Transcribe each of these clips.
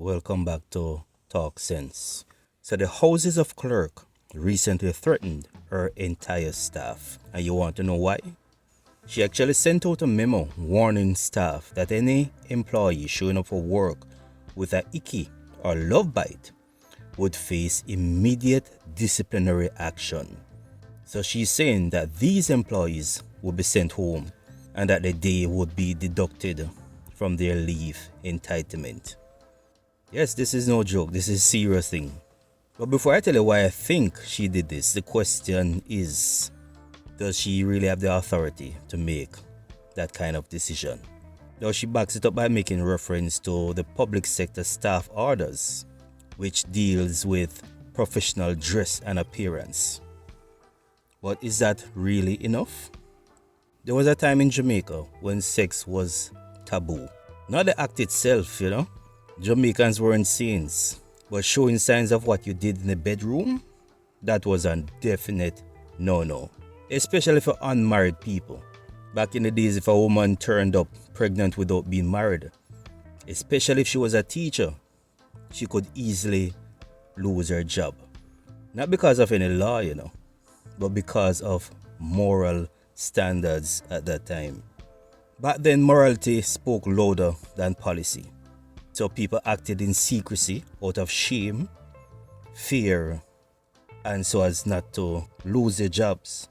Welcome back to Talk Sense. So the Houses of Clerk recently threatened her entire staff. And you want to know why? She actually sent out a memo warning staff that any employee showing up for work with a icky or love bite would face immediate disciplinary action. So she's saying that these employees would be sent home and that the day would be deducted from their leave entitlement. Yes, this is no joke. This is a serious thing. But before I tell you why I think she did this, the question is, does she really have the authority to make that kind of decision? Now she backs it up by making reference to the public sector staff orders, which deals with professional dress and appearance. But is that really enough? There was a time in Jamaica when sex was taboo. Not the act itself, Jamaicans weren't saints, but showing signs of what you did in the bedroom, that was a definite no-no. Especially for unmarried people. Back in the days, if a woman turned up pregnant without being married, especially if she was a teacher, she could easily lose her job. Not because of any law, but because of moral standards at that time. Back then, morality spoke louder than policy. So people acted in secrecy out of shame, fear, and so as not to lose their jobs.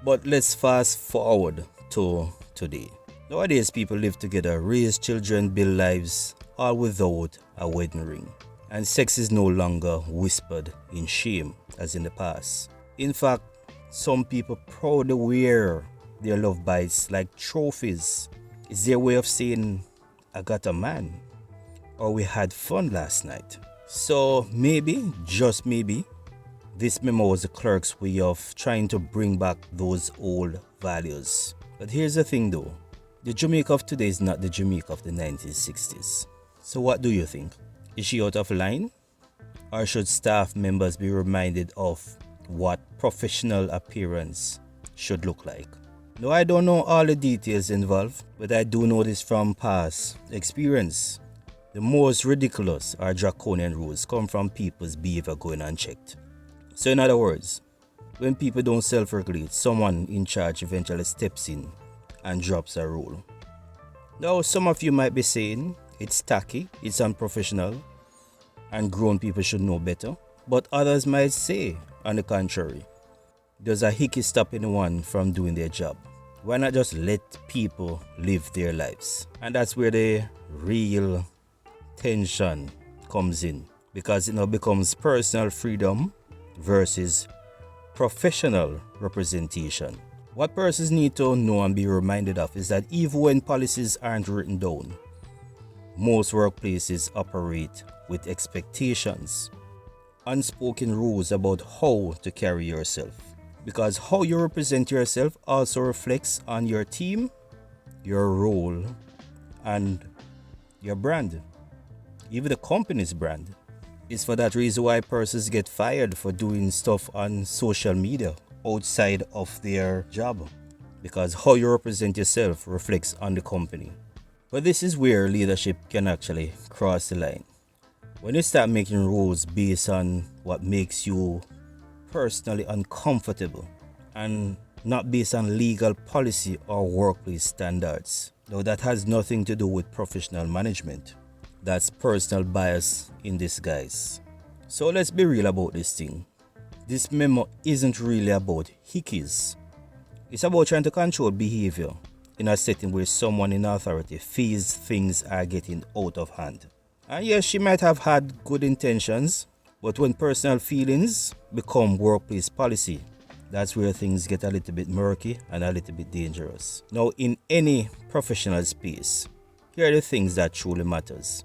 But let's fast forward to today. Nowadays, people live together, raise children, build lives, all without a wedding ring. And sex is no longer whispered in shame as in the past. In fact, some people proudly wear their love bites like trophies. It's their way of saying, I got a man, or we had fun last night. So maybe, just maybe, this memo was the clerk's way of trying to bring back those old values. But here's the thing though, the Jamaica of today is not the Jamaica of the 1960s. So what do you think? Is she out of line? Or should staff members be reminded of what professional appearance should look like? Now I don't know all the details involved, but I do know this from past experience. The most ridiculous or draconian rules come from people's behavior going unchecked. So in other words, when people don't self-regulate, someone in charge eventually steps in and drops a rule. Now some of you might be saying it's tacky, it's unprofessional, and grown people should know better. But others might say, on the contrary, does a hickey stop anyone from doing their job? Why not just let people live their lives? And that's where the real tension comes in, because it now becomes personal freedom versus professional representation. What persons need to know and be reminded of is that even when policies aren't written down, most workplaces operate with expectations, unspoken rules about how to carry yourself. Because how you represent yourself also reflects on your team, your role, and your brand. Even the company's brand. It's for that reason why persons get fired for doing stuff on social media outside of their job. Because how you represent yourself reflects on the company. But this is where leadership can actually cross the line. When you start making rules based on what makes you personally uncomfortable and not based on legal policy or workplace standards. Now that has nothing to do with professional management. That's personal bias in disguise. So let's be real about this thing. This memo isn't really about hickeys. It's about trying to control behavior in a setting where someone in authority feels things are getting out of hand. And yes, she might have had good intentions, but when personal feelings become workplace policy, that's where things get a little bit murky and a little bit dangerous. Now, in any professional space, here are the things that truly matters.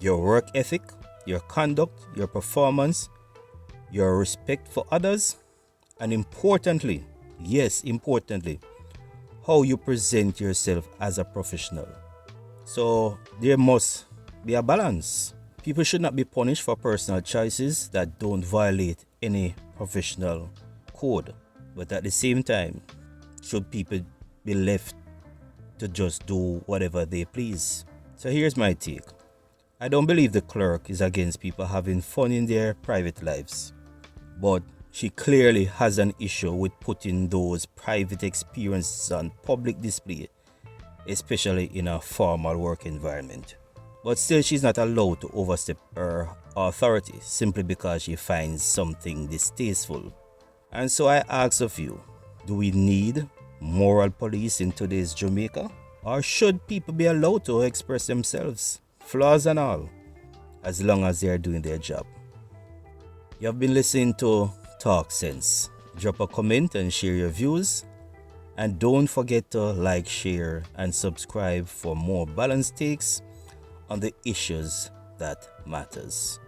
Your work ethic, your conduct, your performance, your respect for others, and importantly, yes, importantly, how you present yourself as a professional. So there must be a balance. People should not be punished for personal choices that don't violate any professional code. But at the same time, should people be left to just do whatever they please? So here's my take. I don't believe the clerk is against people having fun in their private lives, but she clearly has an issue with putting those private experiences on public display, especially in a formal work environment. But still, she's not allowed to overstep her authority simply because she finds something distasteful. And so I ask of you, do we need moral police in today's Jamaica? Or should people be allowed to express themselves, flaws and all, as long as they are doing their job? You have been listening to Talk Sense. Drop a comment and share your views. And don't forget to like, share, and subscribe for more balanced takes on the issues that matters.